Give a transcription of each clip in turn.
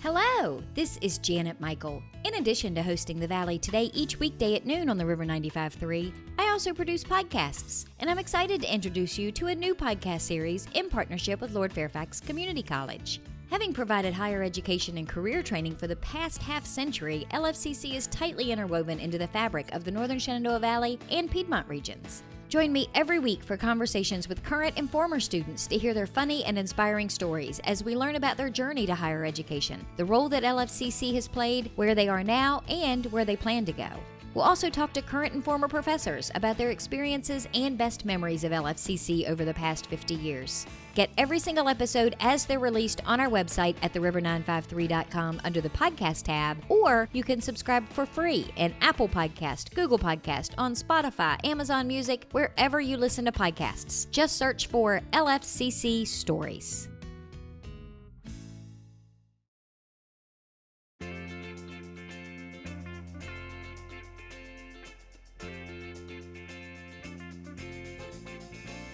Hello, this is Janet Michael. In addition to hosting The Valley Today each weekday at noon on the River 95.3, I also produce podcasts, and I'm excited to introduce you to a new podcast series in partnership with Lord Fairfax Community College. Having provided higher education and career training for the past half-century, LFCC is tightly interwoven into the fabric of the Northern Shenandoah Valley and Piedmont regions. Join me every week for conversations with current and former students to hear their funny and inspiring stories as we learn about their journey to higher education, the role that LFCC has played, where they are now, and where they plan to go. We'll also talk to current and former professors about their experiences and best memories of LFCC over the past 50 years. Get every single episode as they're released on our website at theriver953.com under the podcast tab, or you can subscribe for free in Apple Podcast, Google Podcast, on Spotify, Amazon Music, wherever you listen to podcasts. Just search for LFCC Stories.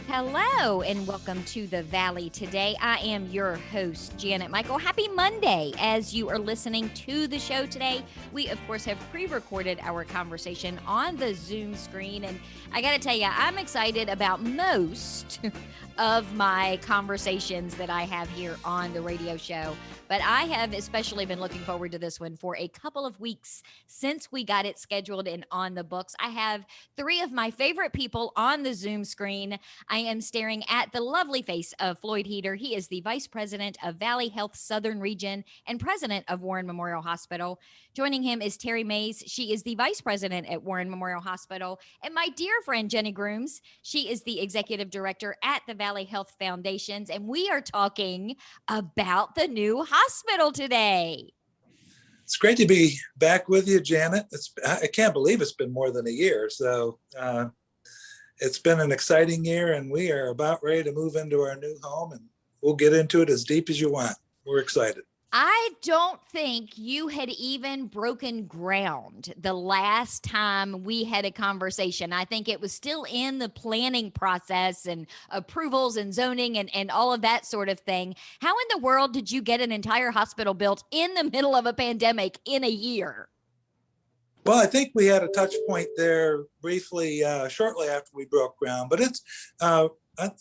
Hello and welcome to The Valley Today. I am your host, Janet Michael. Happy Monday. As you are listening to the show today, we of course have pre-recorded our conversation on the Zoom screen, and I gotta tell you, I'm excited about most of my conversations that I have here on the radio show. But I have especially been looking forward to this one for a couple of weeks since we got it scheduled and on the books. I have three of my favorite people on the Zoom screen. I am staring at the lovely face of Floyd. He is the Vice President of Valley Health Southern Region and President of Warren Memorial Hospital. Joining him is Terri Mays. She is the Vice President at Warren Memorial Hospital. And my dear friend, Jenny Grooms. She is the Executive Director at the Valley Health Foundations. And we are talking about the new hospital today. It's great to be back with you, Janet. I can't believe it's been more than a year. So it's been an exciting year, and we are about ready to move into our new home, and we'll get into it as deep as you want. We're excited. I don't think you had even broken ground the last time we had a conversation. I think it was still in the planning process and approvals and zoning and all of that sort of thing. How in the world did you get an entire hospital built in the middle of a pandemic in a year? Well, I think we had a touch point there briefly shortly after we broke ground, but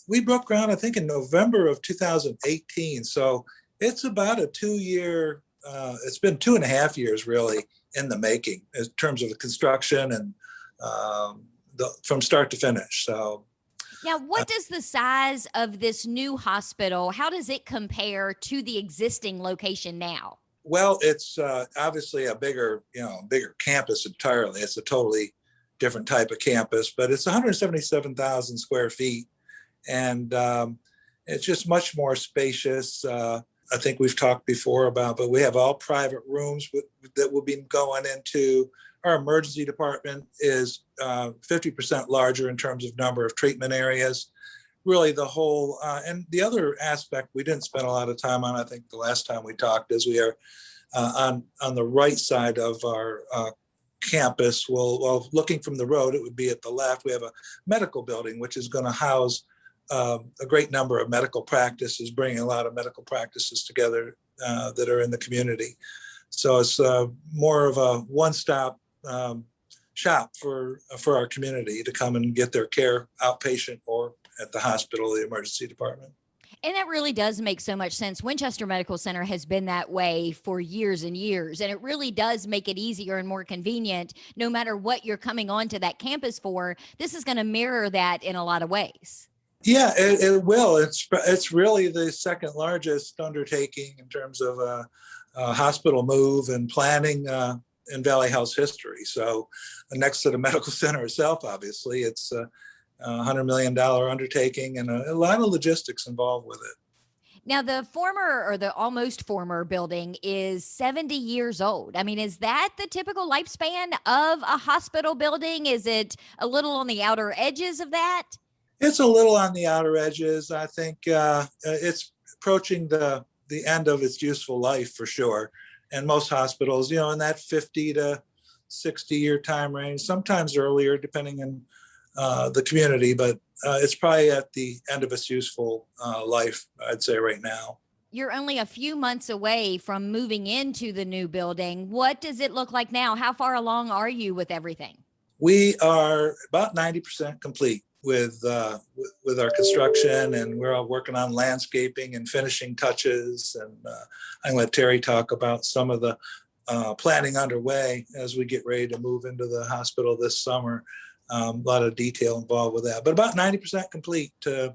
we broke ground, I think, in November of 2018. So it's about a 2-year, it's been 2.5 years really in the making in terms of the construction and from start to finish. So now, what does the size of this new hospital, how does it compare to the existing location now? Well, it's obviously a bigger campus entirely. It's a totally different type of campus, but it's 177,000 square feet. And it's just much more spacious. I think we've talked before about, but we have all private rooms that will be going into. Our emergency department is 50% larger in terms of number of treatment areas. Really the whole, and the other aspect we didn't spend a lot of time on, I think the last time we talked, is we are on the right side of our campus. Well, looking from the road, it would be at the left. We have a medical building, which is going to house a great number of medical practices, bringing a lot of medical practices together that are in the community. So it's more of a one-stop shop for our community to come and get their care outpatient or at the hospital, the emergency department. And that really does make so much sense. Winchester Medical Center has been that way for years and years, and it really does make it easier and more convenient no matter what you're coming onto that campus for. This is going to mirror that in a lot of ways. Yeah, it will. It's really the second largest undertaking in terms of hospital move and planning in Valley Health's history. So next to the medical center itself, obviously, it's a $100 million undertaking and a lot of logistics involved with it. Now, the former or the almost former building is 70 years old. I mean, is that the typical lifespan of a hospital building? Is it a little on the outer edges of that? It's a little on the outer edges. I think it's approaching the end of its useful life for sure. And most hospitals, in that 50 to 60-year time range, sometimes earlier, depending on the community, but it's probably at the end of its useful life, I'd say right now. You're only a few months away from moving into the new building. What does it look like now? How far along are you with everything? We are about 90% complete with our construction, and we're all working on landscaping and finishing touches. And I'm going to let Terri talk about some of the planning underway as we get ready to move into the hospital this summer. A lot of detail involved with that, but about 90% complete till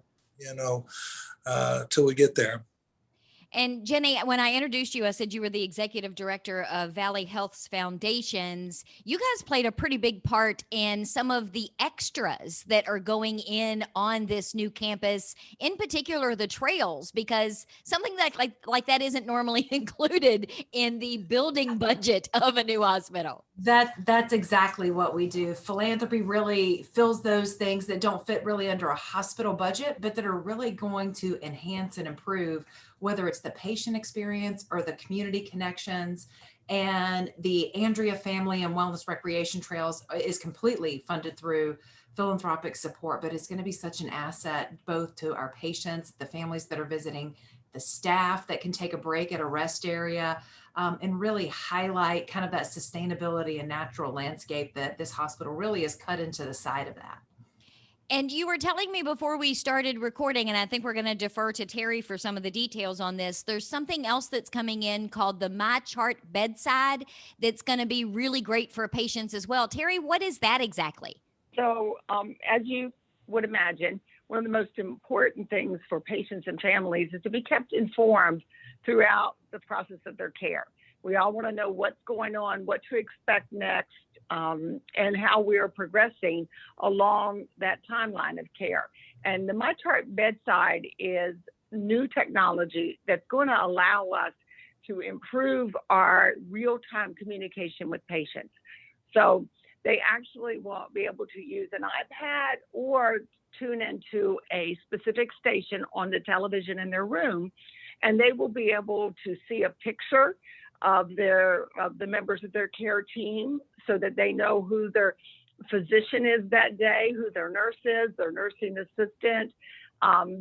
we get there. And Jenny, when I introduced you, I said you were the executive director of Valley Health's foundations. You guys played a pretty big part in some of the extras that are going in on this new campus, in particular the trails, because something like that isn't normally included in the building budget of a new hospital. That's exactly what we do. Philanthropy really fills those things that don't fit really under a hospital budget, but that are really going to enhance and improve, whether it's the patient experience or the community connections. And the Andrea Family and Wellness Recreation Trails is completely funded through philanthropic support, but it's going to be such an asset both to our patients, the families that are visiting, the staff that can take a break at a rest area, and really highlight kind of that sustainability and natural landscape that this hospital really is cut into the side of that. And you were telling me before we started recording, and I think we're going to defer to Terri for some of the details on this. There's something else that's coming in called the My Chart Bedside that's going to be really great for patients as well. Terri, what is that exactly? So as you would imagine, one of the most important things for patients and families is to be kept informed throughout the process of their care. We all want to know what's going on, what to expect next, and how we are progressing along that timeline of care. And the MyChart Bedside is new technology that's going to allow us to improve our real-time communication with patients. So they actually will be able to use an iPad or tune into a specific station on the television in their room, and they will be able to see a picture of the members of their care team so that they know who their physician is that day, who their nurse is, their nursing assistant.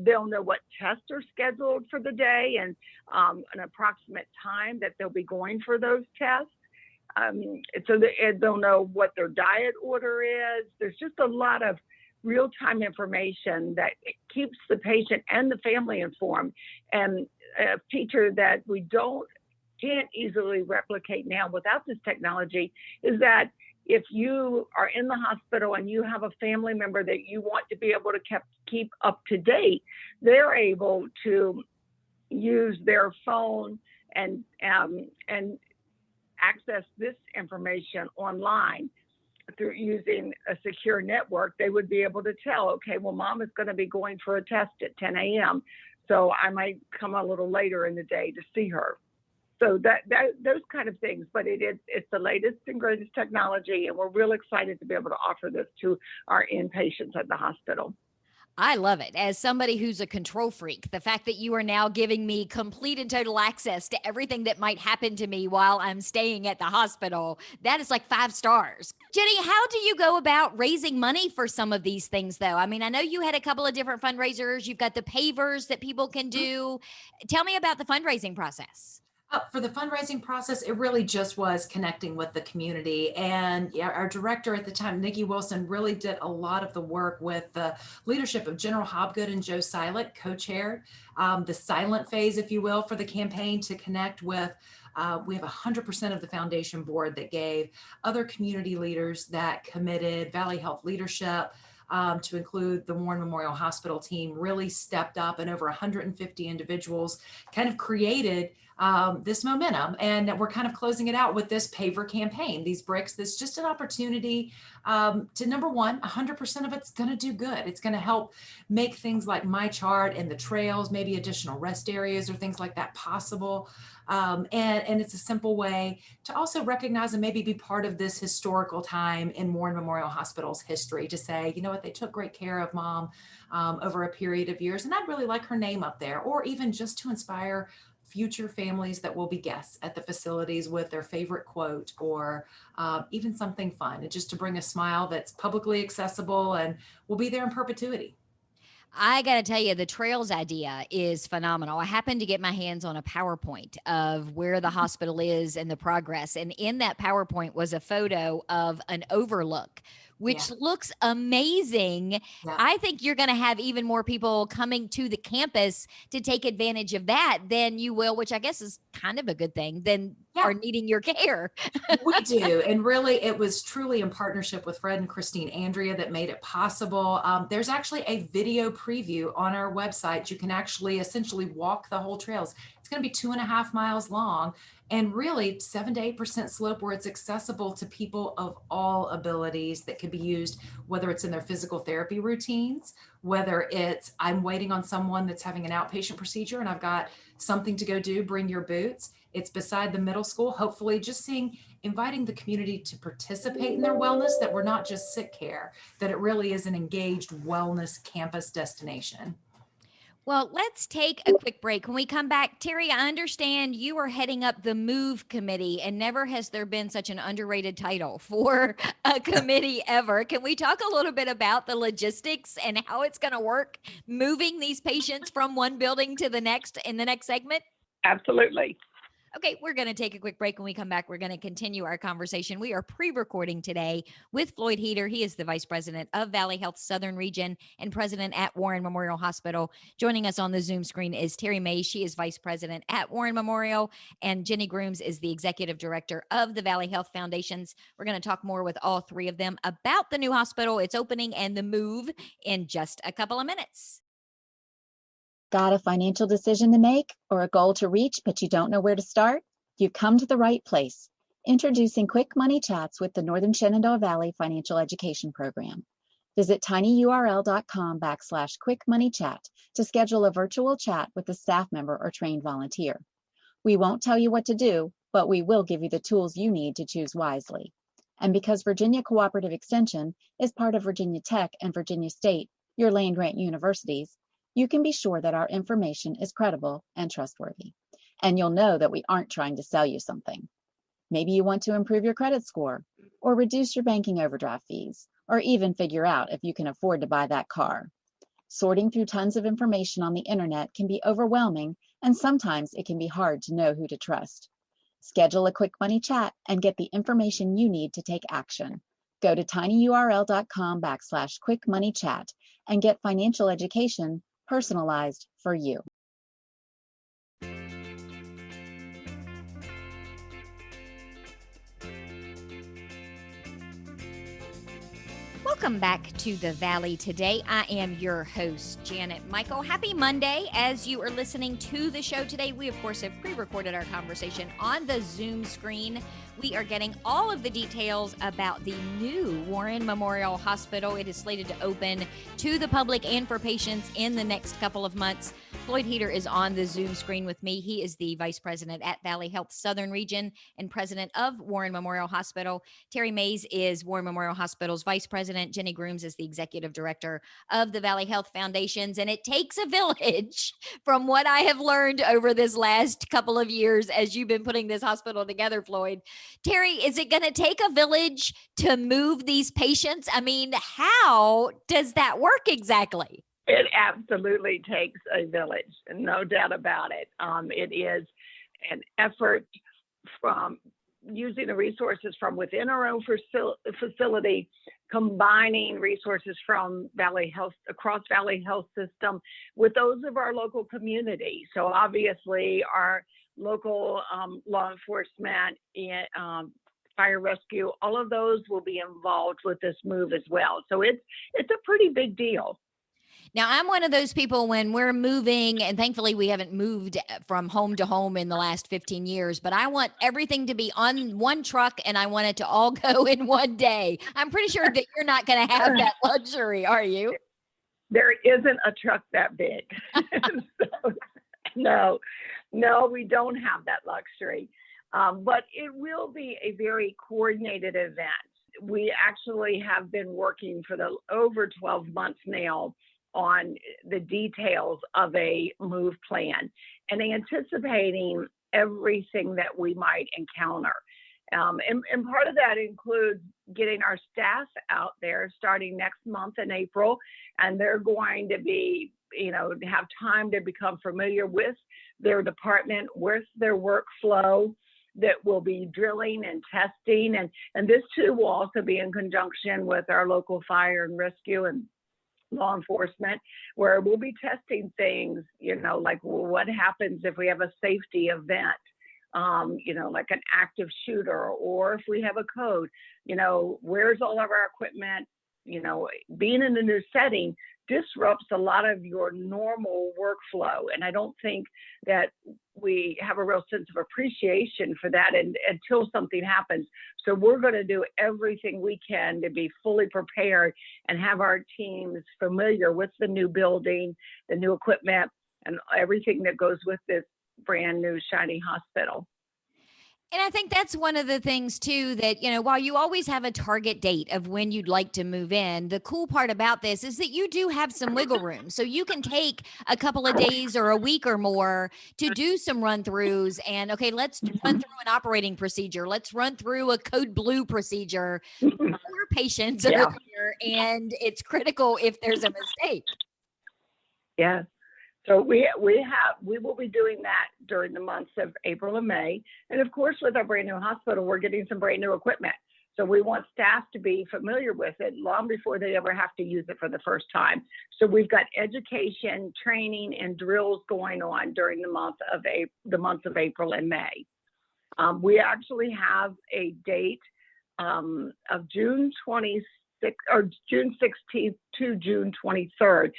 They'll know what tests are scheduled for the day and an approximate time that they'll be going for those tests. So they'll know what their diet order is. There's just a lot of real-time information that keeps the patient and the family informed. And a feature that we can't easily replicate now without this technology is that if you are in the hospital and you have a family member that you want to be able to keep up to date, they're able to use their phone and access this information online through using a secure network. They would be able to tell, okay, well, mom is going to be going for a test at 10 a.m., so I might come a little later in the day to see her. So those kind of things, but it's the latest and greatest technology, and we're real excited to be able to offer this to our inpatients at the hospital. I love it. As somebody who's a control freak, the fact that you are now giving me complete and total access to everything that might happen to me while I'm staying at the hospital, that is like 5 stars. Jenny, how do you go about raising money for some of these things, though? I mean, I know you had a couple of different fundraisers. You've got the pavers that people can do. Tell me about the fundraising process. For the fundraising process, it really just was connecting with the community. And our director at the time, Nikki Wilson, really did a lot of the work with the leadership of General Hobgood and Joe Silent, co-chaired the silent phase, if you will, for the campaign to connect with. We have 100% of the foundation board that gave, other community leaders that committed, Valley Health leadership, to include the Warren Memorial Hospital team really stepped up, and over 150 individuals kind of created this momentum. And we're kind of closing it out with this paver campaign, these bricks. That's just an opportunity to, number one, 100% of it's going to do good. It's going to help make things like My Chart and the trails, maybe additional rest areas or things like that possible. And it's a simple way to also recognize and maybe be part of this historical time in Warren Memorial Hospital's history, to say, you know what, they took great care of mom over a period of years, and I'd really like her name up there, or even just to inspire future families that will be guests at the facilities with their favorite quote, or even something fun, and just to bring a smile that's publicly accessible and will be there in perpetuity. I got to tell you, the trails idea is phenomenal. I happened to get my hands on a PowerPoint of where the hospital is and the progress. And in that PowerPoint was a photo of an overlook, Yeah, which looks amazing. yeah. I think you're going to have even more people coming to the campus to take advantage of that than you will, which I guess is kind of a good thing, than Yeah. are needing your care. We do. And really, it was truly in partnership with Fred and Christine Andrea that made it possible. There's actually a video preview on our website. You can actually essentially walk the whole trails. It's going to be 2.5 miles long and really 7 to 8% slope where it's accessible to people of all abilities that could be used, whether it's in their physical therapy routines, whether it's I'm waiting on someone that's having an outpatient procedure and I've got something to go do, bring your boots. It's beside the middle school, hopefully just inviting the community to participate in their wellness, that we're not just sick care, that it really is an engaged wellness campus destination. Well, let's take a quick break. When we come back, Terri, I understand you are heading up the MOVE committee, and never has there been such an underrated title for a committee ever. Can we talk a little bit about the logistics and how it's going to work moving these patients from one building to the next in the next segment? Absolutely. Okay, we're going to take a quick break. When we come back, we're going to continue our conversation. We are pre-recording today with Floyd Heater. He is the Vice President of Valley Health Southern Region and President at Warren Memorial Hospital. Joining us on the Zoom screen is Terri Mays. She is Vice President at Warren Memorial, and Jenny Grooms is the Executive Director of the Valley Health Foundations. We're going to talk more with all three of them about the new hospital, its opening, and the move in just a couple of minutes. Got a financial decision to make or a goal to reach, but you don't know where to start? You've come to the right place. Introducing Quick Money Chats with the Northern Shenandoah Valley Financial Education Program. Visit tinyurl.com/Quick Money Chat to schedule a virtual chat with a staff member or trained volunteer. We won't tell you what to do, but we will give you the tools you need to choose wisely. And because Virginia Cooperative Extension is part of Virginia Tech and Virginia State, your land-grant universities, you can be sure that our information is credible and trustworthy. And you'll know that we aren't trying to sell you something. Maybe you want to improve your credit score, or reduce your banking overdraft fees, or even figure out if you can afford to buy that car. Sorting through tons of information on the internet can be overwhelming, and sometimes it can be hard to know who to trust. Schedule a Quick Money Chat and get the information you need to take action. Go to tinyurl.com/Quick Money Chat and get financial education personalized for you. Welcome back to the Valley today. I am your host, Janet Michael. Happy Monday. As you are listening to the show today, we, of course, have pre-recorded our conversation on the Zoom screen. We are getting all of the details about the new Warren Memorial Hospital. It is slated to open to the public and for patients in the next couple of months. Floyd Heater is on the Zoom screen with me. He is the Vice President at Valley Health Southern Region and President of Warren Memorial Hospital. Terri Mays is Warren Memorial Hospital's Vice President. Jenny Grooms is the Executive Director of the Valley Health Foundations. And it takes a village, from what I have learned over this last couple of years as you've been putting this hospital together, Floyd. Terri, is it going to take a village to move these patients? I mean, how does that work exactly? It absolutely takes a village, no doubt about it. It is an effort from using the resources from within our own facility, combining resources from Valley Health, across Valley Health System, with those of our local community. So obviously our local law enforcement, fire rescue, all of those will be involved with this move as well. So it's a pretty big deal. Now, I'm one of those people when we're moving, and thankfully we haven't moved from home to home in the last 15 years, but I want everything to be on one truck and I want it to all go in one day. I'm pretty sure that you're not going to have that luxury, are you? There isn't a truck that big. So, no, we don't have that luxury. But it will be a very coordinated event. We actually have been working for over 12 months now on the details of a move plan and anticipating everything that we might encounter. And part of that includes getting our staff out there starting next month in April, and they're going to be, have time to become familiar with their department, with their workflow, that will be drilling and testing. And this too will also be in conjunction with our local fire and rescue and law enforcement, where we'll be testing things, like what happens if we have a safety event, like an active shooter, or if we have a code, where's all of our equipment. Being in a new setting disrupts a lot of your normal workflow. And I don't think that we have a real sense of appreciation for that until something happens. So we're going to do everything we can to be fully prepared and have our teams familiar with the new building, the new equipment, and everything that goes with this brand new shiny hospital. And I think that's one of the things too, that, while you always have a target date of when you'd like to move in, the cool part about this is that you do have some wiggle room. So you can take a couple of days or a week or more to do some run throughs and, okay, let's run through an operating procedure. Let's run through a code blue procedure. More patients are there, and it's critical if there's a mistake. Yeah. So we will be doing that during the months of April and May. And of course, with our brand new hospital, we're getting some brand new equipment. So we want staff to be familiar with it long before they ever have to use it for the first time. So we've got education, training, and drills going on during the months of April and May. We actually have a date of June 26th or June 16th to June 23rd.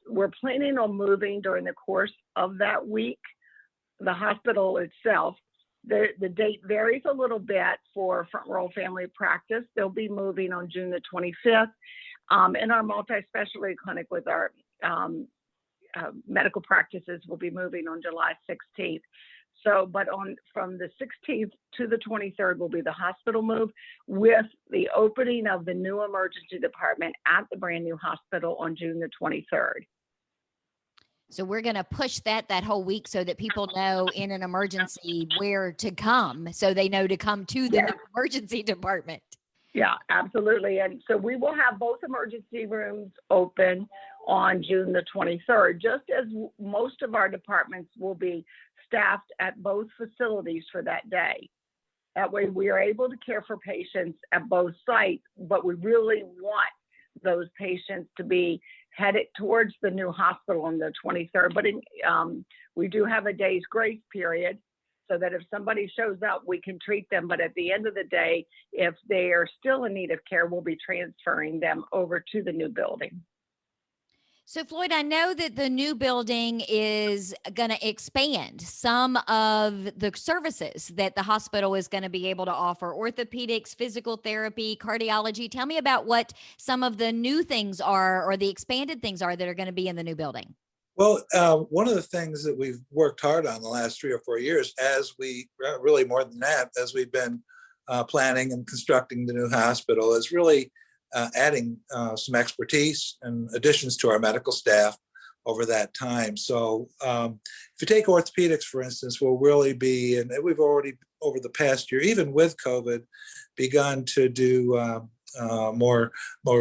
We're planning on moving during the course of that week. The hospital itself, the date varies a little bit for Front Row Family Practice. They'll be moving on June the 25th. In our multi-specialty clinic with our medical practices, will be moving on July 16th. So, but from the 16th to the 23rd will be the hospital move, with the opening of the new emergency department at the brand new hospital on June the 23rd. So we're going to push that whole week so that people know in an emergency where to come, so they know to come to the emergency department. Yeah, absolutely. And so we will have both emergency rooms open on June the 23rd, just as most of our departments will be staffed at both facilities for that day. That way we are able to care for patients at both sites, but we really want those patients to be headed towards the new hospital on the 23rd. But we do have a day's grace period, so that if somebody shows up, we can treat them. But at the end of the day, if they are still in need of care, we'll be transferring them over to the new building. So, Floyd, I know that the new building is going to expand some of the services that the hospital is going to be able to offer: orthopedics, physical therapy, cardiology. Tell me about what some of the new things are, or the expanded things are, that are going to be in the new building. Well, one of the things that we've worked hard on the last 3 or 4 years, really more than that, as we've been planning and constructing the new hospital, is really adding some expertise and additions to our medical staff over that time. So if you take orthopedics, for instance, we'll really be, and we've already over the past year, even with COVID, begun to do more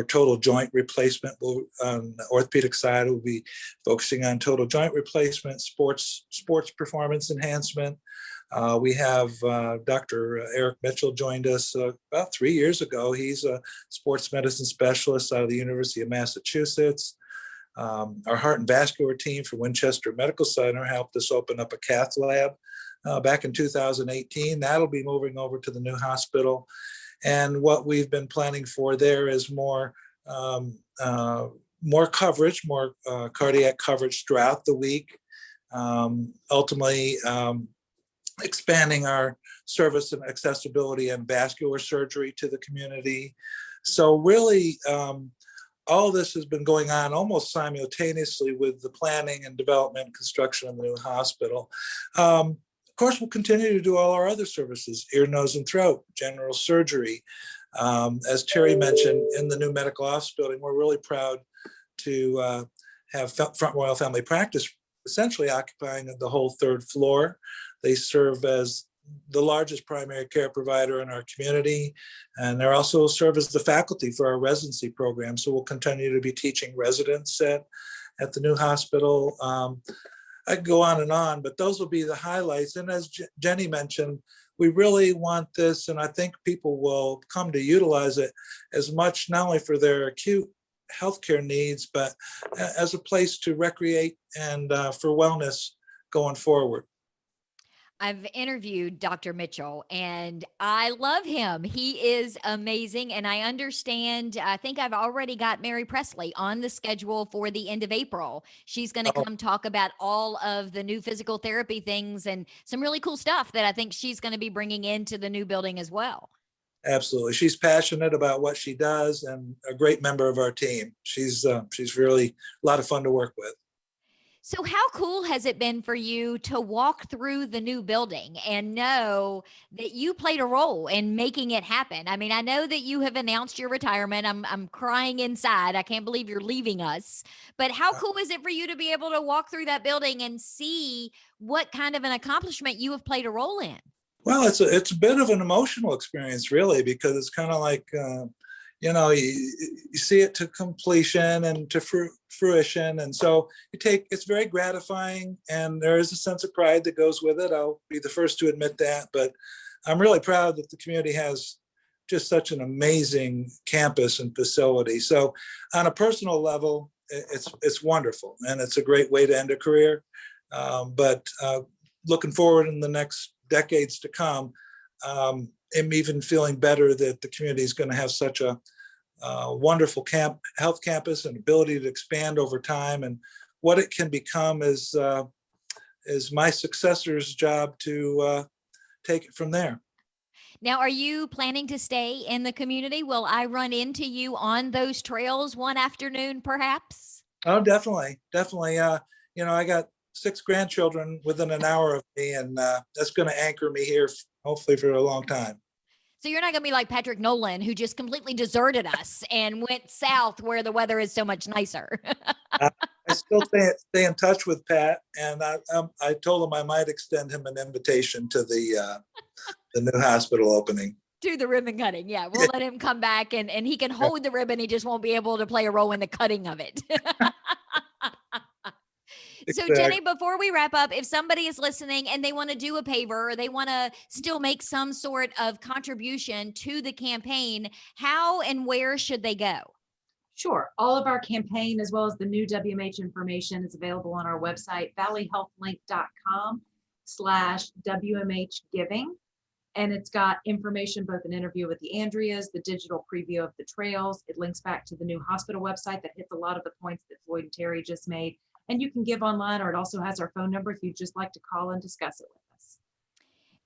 total joint replacement. On the orthopedic side, we'll be focusing on total joint replacement, sports performance enhancement. We have Dr. Eric Mitchell joined us about 3 years ago. He's a sports medicine specialist out of the University of Massachusetts. Our heart and vascular team from Winchester Medical Center helped us open up a cath lab back in 2018. That'll be moving over to the new hospital. And what we've been planning for there is more coverage, more cardiac coverage throughout the week. Ultimately, expanding our service and accessibility and vascular surgery to the community. So really, all this has been going on almost simultaneously with the planning and development and construction of the new hospital. Of course, we'll continue to do all our other services: ear, nose, and throat, general surgery. As Terri mentioned, in the new medical office building, we're really proud to have Front Royal Family Practice essentially occupying the whole 3rd floor. They serve as the largest primary care provider in our community, and they also serve as the faculty for our residency program. So we'll continue to be teaching residents at the new hospital. I could go on, but those will be the highlights. And as Jenny mentioned, we really want this, and I think people will come to utilize it as much, not only for their acute healthcare needs, but as a place to recreate and for wellness going forward. I've interviewed Dr. Mitchell and I love him. He is amazing. And I understand, I think I've already got Mary Presley on the schedule for the end of April. She's going to come talk about all of the new physical therapy things and some really cool stuff that I think she's going to be bringing into the new building as well. Absolutely. She's passionate about what she does and a great member of our team. She's really a lot of fun to work with. So how cool has it been for you to walk through the new building and know that you played a role in making it happen? I mean, I know that you have announced your retirement. I'm crying inside. I can't believe you're leaving us. But how cool is it for you to be able to walk through that building and see what kind of an accomplishment you have played a role in? Well, it's a bit of an emotional experience, really, because it's kind of like, you see it to completion and to fruition. And so it's very gratifying, and there is a sense of pride that goes with it. I'll be the first to admit that, but I'm really proud that the community has just such an amazing campus and facility. So on a personal level, it's wonderful, and it's a great way to end a career. But looking forward in the next decades to come, I'm even feeling better that the community is going to have such a wonderful health campus and ability to expand over time. And what it can become is my successor's job to take it from there. Now, are you planning to stay in the community? Will I run into you on those trails one afternoon, perhaps? Oh, definitely. I got 6 grandchildren within an hour of me, and that's going to anchor me here, hopefully for a long time. So you're not going to be like Patrick Nolan, who just completely deserted us and went south where the weather is so much nicer. I still stay in touch with Pat, and I told him I might extend him an invitation to the new hospital opening. To the ribbon cutting. Yeah, we'll let him come back and he can hold the ribbon. He just won't be able to play a role in the cutting of it. So Jenny, before we wrap up, if somebody is listening and they want to do a paver or they want to still make some sort of contribution to the campaign, how and where should they go? Sure. All of our campaign, as well as the new WMH information, is available on our website, valleyhealthlink.com/WMH giving. And it's got information, both an interview with the Andreas, the digital preview of the trails. It links back to the new hospital website that hits a lot of the points that Floyd and Terri just made. And you can give online, or it also has our phone number if you'd just like to call and discuss it with us.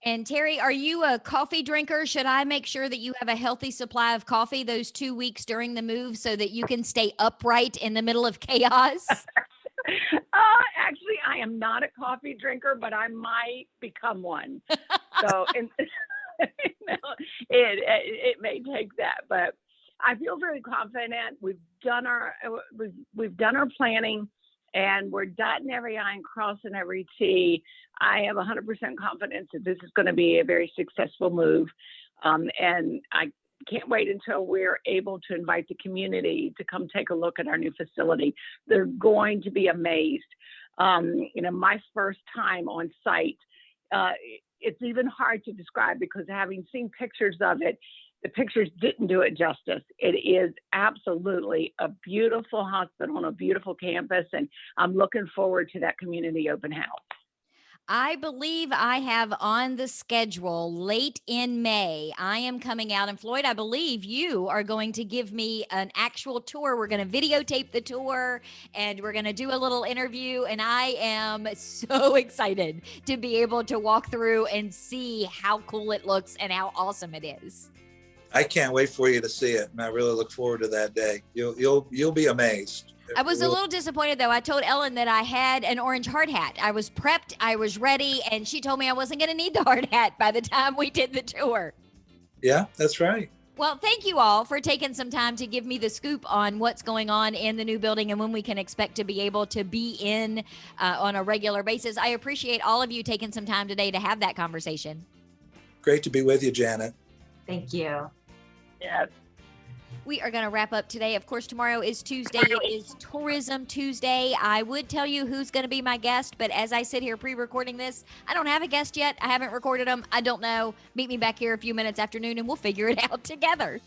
And Terri, are you a coffee drinker? Should I make sure that you have a healthy supply of coffee those 2 weeks during the move so that you can stay upright in the middle of chaos? Actually, I am not a coffee drinker, but I might become one. So it may take that, but I feel very confident. We've done our planning, and we're dotting every I and crossing every T. I have 100% confidence that this is going to be a very successful move. And I can't wait until we're able to invite the community to come take a look at our new facility. They're going to be amazed. My first time on site, it's even hard to describe because having seen pictures of it, the pictures didn't do it justice. It is absolutely a beautiful hospital and a beautiful campus, and I'm looking forward to that community open house. I believe I have on the schedule late in May. I am coming out, and Floyd, I believe you are going to give me an actual tour. We're going to videotape the tour, and we're going to do a little interview, and I am so excited to be able to walk through and see how cool it looks and how awesome it is. I can't wait for you to see it, and I really look forward to that day. You'll be amazed. I was a little disappointed, though. I told Ellen that I had an orange hard hat. I was prepped, I was ready, and she told me I wasn't going to need the hard hat by the time we did the tour. Yeah, that's right. Well, thank you all for taking some time to give me the scoop on what's going on in the new building and when we can expect to be able to be in on a regular basis. I appreciate all of you taking some time today to have that conversation. Great to be with you, Janet. Thank you. Yes. We are going to wrap up today. Of course, tomorrow is Tuesday. It is Tourism Tuesday. I would tell you who's going to be my guest, but as I sit here pre-recording this, I don't have a guest yet. I haven't recorded them. I don't know. Meet me back here a few minutes after noon and we'll figure it out together.